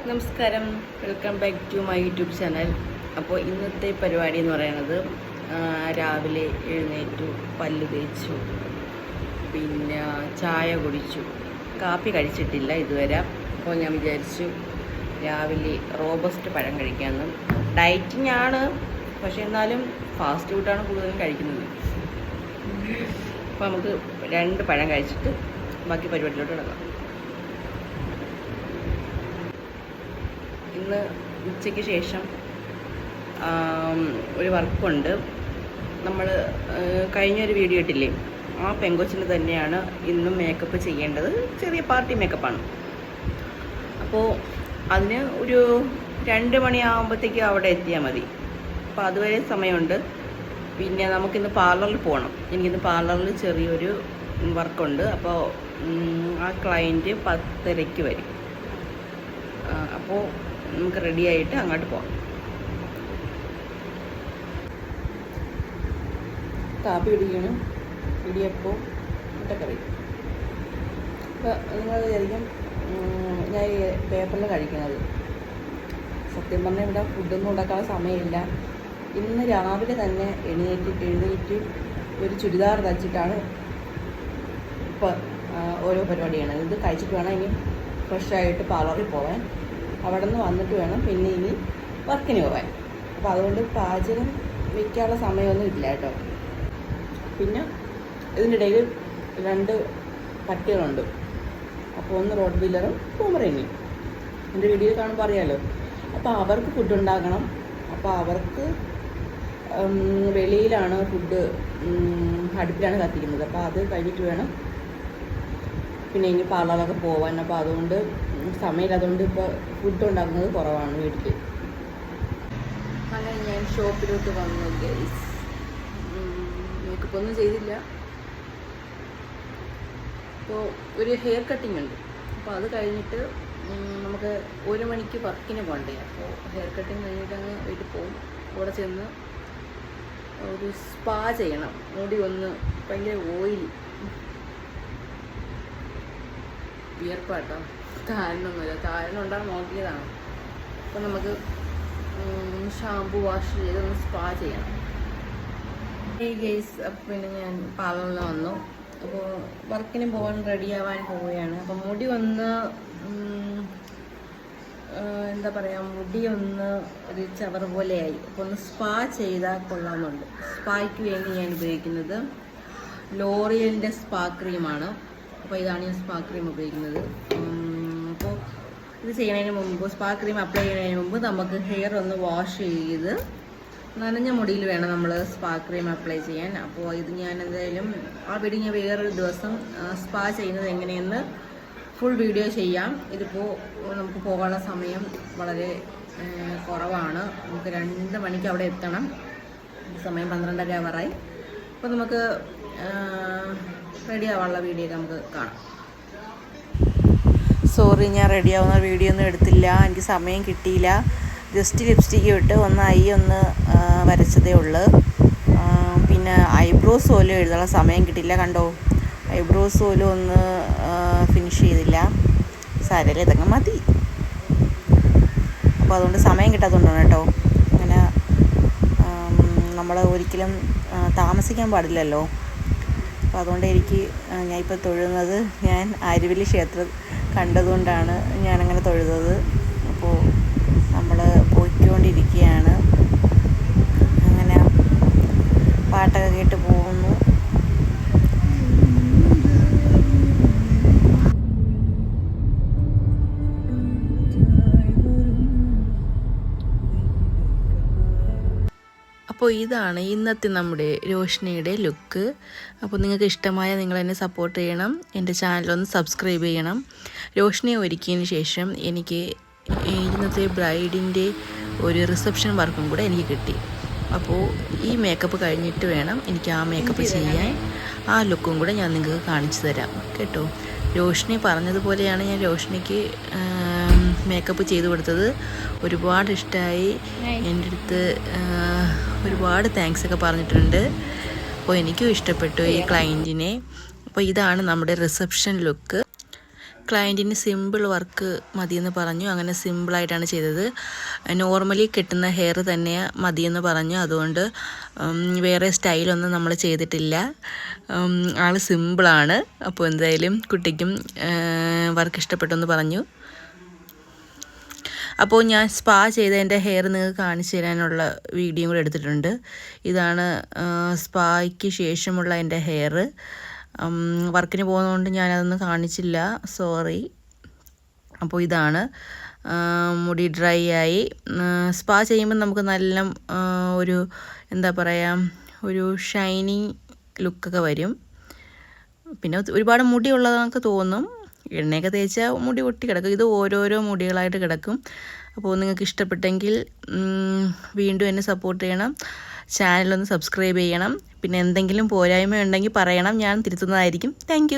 നമസ്കാരം, welcome back to my YouTube channel. അപ്പോൾ ഇന്നത്തെ പരിപാടി എന്ന് പറയുന്നത് രാവിലെ എഴുന്നേറ്റു, പല്ല് തേച്ചു, പിന്നെ ചായ കുടിച്ചു, കാപ്പി കഴിച്ചിട്ടില്ല ഇതുവരെ. അപ്പോൾ ഞാൻ വിചാരിച്ചു രാവിലെ റോബസ്റ്റ് പഴം കഴിക്കാമെന്ന്. ഡയറ്റിംഗ് ആണ്, പക്ഷെ എന്നാലും ഫാസ്റ്റ് ഫുഡാണ് കൂടുതലും കഴിക്കുന്നത്. അപ്പോൾ നമുക്ക് 2 പഴം കഴിച്ചിട്ട് ബാക്കി പരിപാടിയിലോട്ട് കിടക്കാം. ഇന്ന് ഉച്ചയ്ക്ക് ശേഷം ഒരു വർക്കുണ്ട്. നമ്മൾ കഴിഞ്ഞൊരു വീഡിയോ ഇട്ടില്ലേ, ആ പെങ്കൊച്ചിന് തന്നെയാണ് ഇന്നും മേക്കപ്പ് ചെയ്യേണ്ടത്. ചെറിയ പാർട്ടി മേക്കപ്പാണ്. അപ്പോൾ അതിന് ഒരു 2 മണിയാകുമ്പോഴത്തേക്ക് അവിടെ എത്തിയാൽ മതി. അപ്പോൾ അതുവരെ സമയമുണ്ട്. പിന്നെ നമുക്കിന്ന് പാർലറിൽ പോകണം. എനിക്കിന്ന് പാർലറിൽ ചെറിയൊരു വർക്കുണ്ട്. അപ്പോൾ ആ ക്ലയൻറ്റ് 10:30 വരും. അപ്പോൾ നമുക്ക് റെഡിയായിട്ട് അങ്ങോട്ട് പോകാം. കാപ്പി കുടിക്കണം, ഇടിയപ്പവും മുട്ടക്കറി. അപ്പോൾ നിങ്ങൾ വിചാരിക്കും ഞാൻ പേപ്പറിൽ കഴിക്കുന്നത്. സത്യം പറഞ്ഞാൽ ഇവിടെ ഫുഡൊന്നും ഉണ്ടാക്കാൻ സമയമില്ല. ഇന്ന് രാവിലെ തന്നെ എഴുന്നേറ്റ് ഒരു ചുരിദാർ തയ്ച്ചിട്ടാണ് ഇപ്പോൾ ഓരോ പരിപാടിയാണ്. ഇത് കഴിച്ചിട്ട് വേണം ഇനി ഫ്രഷായിട്ട് പാർലറിൽ പോകാൻ. അവിടെ നിന്ന് വന്നിട്ട് വേണം പിന്നെ ഇനി വർക്കിന് പോകാൻ. അപ്പോൾ അതുകൊണ്ട് പാചകം വയ്ക്കാനുള്ള സമയമൊന്നും ഇല്ല കേട്ടോ. പിന്നെ ഇതിൻ്റെ ഇടയിൽ 2 പട്ടികളുണ്ട്. അപ്പോൾ ഒന്ന് റോഡ് വീലറും പോമറേനിയും. എൻ്റെ വീഡിയോ കാണുമ്പോൾ അറിയാമല്ലോ. അപ്പോൾ അവർക്ക് ഫുഡ് ഉണ്ടാക്കണം. അപ്പോൾ അവർക്ക് വെളിയിലാണ് ഫുഡ്, അടുപ്പിലാണ് കത്തിക്കുന്നത്. അപ്പോൾ അത് കഴിഞ്ഞിട്ട് വേണം പിന്നെ ഇനി പാർലറൊക്കെ പോകാൻ. അപ്പോൾ അതുകൊണ്ട് സമയമില്ലാത്തതുകൊണ്ട് ഇപ്പോൾ ഫുഡ് ഉണ്ടാക്കുന്നത് കുറവാണ് വീട്ടിൽ. അങ്ങനെ ഞാൻ ഷോപ്പിലോട്ട് വന്നു ഗൈസ്. മേക്കപ്പ് ഒന്നും ചെയ്തില്ല. അപ്പോൾ ഒരു ഹെയർ കട്ടിങ് ഉണ്ട്. അപ്പോൾ അത് കഴിഞ്ഞിട്ട് നമുക്ക് 1 മണിക്ക് വർക്കിന് പോകണ്ടേ. അപ്പോൾ ഹെയർ കട്ടിങ് കഴിഞ്ഞിട്ട് അങ്ങ് വീട്ടിൽ പോകും. അവിടെ ചെന്ന് ഒരു സ്പാ ചെയ്യണം. മുടി ഒന്ന് ഭയങ്കര ഓയിൽ വിയർപ്പാട്ടോ. താരനൊന്നുമില്ല, താരൻ ഉണ്ടാകാൻ നോക്കിയതാണ്. അപ്പോൾ നമുക്ക് ഷാമ്പു വാഷ് ചെയ്തൊന്ന് സ്പാ ചെയ്യണം. ഈ ഗേസ് പിന്നെ ഞാൻ പാർലറിൽ വന്നു. അപ്പോൾ വർക്കിന് പോകാൻ റെഡിയാവാൻ പോവുകയാണ്. അപ്പോൾ മുടി ഒന്ന് എന്താ പറയുക, മുടി ഒന്ന് ഒരു ചവർ പോലെയായി. അപ്പോൾ ഒന്ന് സ്പാ ചെയ്താൽ കൊള്ളാമെന്നുണ്ട്. സ്പായ്ക്ക് വേണ്ടി ഞാൻ ഉപയോഗിക്കുന്നത് ലോറിയലിൻ്റെ സ്പാ ക്രീമാണ്. അപ്പോൾ ഇതാണ് ഞാൻ സ്പാ ക്രീം ഉപയോഗിക്കുന്നത്. അപ്പോൾ ഇത് ചെയ്യുന്നതിന് മുമ്പ്, സ്പാ ക്രീം അപ്ലൈ ചെയ്യുന്നതിന് മുമ്പ് നമുക്ക് ഹെയർ ഒന്ന് വാഷ് ചെയ്ത് നനഞ്ഞ മുടിയിൽ വേണം നമ്മൾ സ്പാ ക്രീം അപ്ലൈ ചെയ്യാൻ. അപ്പോൾ ഇത് ഞാൻ എന്തായാലും ആ വീഡിയോ ഞാൻ വേറൊരു ദിവസം സ്പാ ചെയ്യുന്നത് എങ്ങനെയെന്ന് ഫുൾ വീഡിയോ ചെയ്യാം. ഇതിപ്പോൾ നമുക്ക് പോകാനുള്ള സമയം വളരെ കുറവാണ്. നമുക്ക് 2 മണിക്ക് അവിടെ എത്തണം. സമയം 12:30 ആവാറായി. അപ്പോൾ നമുക്ക് റെഡി ആവാനുള്ള വീഡിയോ ഒക്കെ നമുക്ക് കാണാം. സോറി, ഞാൻ റെഡി ആവുന്ന വീഡിയോ ഒന്നും എടുത്തില്ല. എനിക്ക് സമയം കിട്ടിയില്ല. ജസ്റ്റ് ലിപ്സ്റ്റിക്ക് വിട്ട് ഒന്ന് വരച്ചതേ ഉള്ളൂ. പിന്നെ ഐബ്രോസ് പോലും എഴുതാനുള്ള സമയം കിട്ടിയില്ല. കണ്ടോ, ഐബ്രോസ് പോലും ഒന്ന് ഫിനിഷ് ചെയ്തില്ല. സാരമില്ല, ഇതങ്ങ് മതി. അപ്പോൾ അതുകൊണ്ട് സമയം കിട്ടാത്തതുകൊണ്ടാണ് കേട്ടോ. അങ്ങനെ നമ്മൾ ഒരിക്കലും താമസിക്കാൻ പാടില്ലല്ലോ. അപ്പോൾ അതുകൊണ്ട് ഞാൻ ഇപ്പോൾ തൊഴുന്നത്, ഞാൻ ആര്യവല്ലി ക്ഷേത്രം കണ്ടതുകൊണ്ടാണ് ഞാനങ്ങനെ തൊഴുന്നത്. അപ്പോൾ നമ്മൾ പോയിക്കൊണ്ടിരിക്കുകയാണ്. അങ്ങനെ പാട്ടൊക്കെ കേട്ട് പോകുന്നു. അപ്പോൾ ഇതാണ് ഇന്നത്തെ നമ്മുടെ രോഷ്നിയുടെ ലുക്ക്. അപ്പോൾ നിങ്ങൾക്ക് ഇഷ്ടമായ നിങ്ങൾ എന്നെ സപ്പോർട്ട് ചെയ്യണം. എൻ്റെ ചാനലൊന്ന് സബ്സ്ക്രൈബ് ചെയ്യണം. രോഷ്നിയെ ഒരുക്കിയതിന് ശേഷം എനിക്ക് ഇന്നത്തെ ബ്രൈഡിൻ്റെ ഒരു റിസപ്ഷൻ വർക്കും കൂടെ എനിക്ക് കിട്ടി. അപ്പോൾ ഈ മേക്കപ്പ് കഴിഞ്ഞിട്ട് വേണം എനിക്ക് ആ മേക്കപ്പ് ചെയ്യാൻ. ആ ലുക്കും കൂടെ ഞാൻ നിങ്ങൾക്ക് കാണിച്ചു തരാം കേട്ടോ. രോഷ്നി പറഞ്ഞതുപോലെയാണ് ഞാൻ രോഷ്നിക്ക് മേക്കപ്പ് ചെയ്ത് കൊടുത്തത്. ഒരുപാട് ഇഷ്ടമായി. എൻ്റെ അടുത്ത് ഒരുപാട് താങ്ക്സൊക്കെ പറഞ്ഞിട്ടുണ്ട്. അപ്പോൾ എനിക്കും ഇഷ്ടപ്പെട്ടു ഈ ക്ലയൻറ്റിനെ. അപ്പോൾ ഇതാണ് നമ്മുടെ റിസപ്ഷൻ ലുക്ക്. ക്ലയൻറ്റിന് സിമ്പിൾ വർക്ക് മതിയെന്ന് പറഞ്ഞു. അങ്ങനെ സിമ്പിളായിട്ടാണ് ചെയ്തത്. നോർമലി കെട്ടുന്ന ഹെയർ തന്നെ മതിയെന്ന് പറഞ്ഞു. അതുകൊണ്ട് വേറെ സ്റ്റൈലൊന്നും നമ്മൾ ചെയ്തിട്ടില്ല. ആൾ സിമ്പിളാണ്. അപ്പോൾ എന്തായാലും കുട്ടിക്കും വർക്ക് ഇഷ്ടപ്പെട്ടെന്ന് പറഞ്ഞു. അപ്പോൾ ഞാൻ സ്പാ ചെയ്തതിൻ്റെ ഹെയർ നിങ്ങൾക്ക് കാണിച്ചു തരാനുള്ള വീഡിയോ കൂടെ എടുത്തിട്ടുണ്ട്. ഇതാണ് സ്പായ്ക്ക് ശേഷമുള്ള എൻ്റെ ഹെയർ. വർക്കിന് പോകുന്നതുകൊണ്ട് ഞാനതൊന്നും കാണിച്ചില്ല, സോറി. അപ്പോൾ ഇതാണ് മുടി ഡ്രൈ ആയി. സ്പാ ചെയ്യുമ്പോൾ നമുക്ക് നല്ല ഒരു എന്താ പറയുക, ഒരു ഷൈനിങ് ലുക്കൊക്കെ വരും. പിന്നെ ഒരുപാട് മുടിയുള്ളതൊക്കെ തോന്നും. എണ്ണയൊക്കെ തേച്ചാൽ മുടി ഒട്ടി കിടക്കും. ഇത് ഓരോരോ മുടികളായിട്ട് കിടക്കും. അപ്പോൾ നിങ്ങൾക്ക് ഇഷ്ടപ്പെട്ടെങ്കിൽ വീണ്ടും എന്നെ സപ്പോർട്ട് ചെയ്യണം. ചാനലൊന്ന് സബ്സ്ക്രൈബ് ചെയ്യണം. പിന്നെ എന്തെങ്കിലും പോരായ്മ ഉണ്ടെങ്കിൽ പറയണം, ഞാൻ തിരുത്തുന്നതായിരിക്കും. താങ്ക്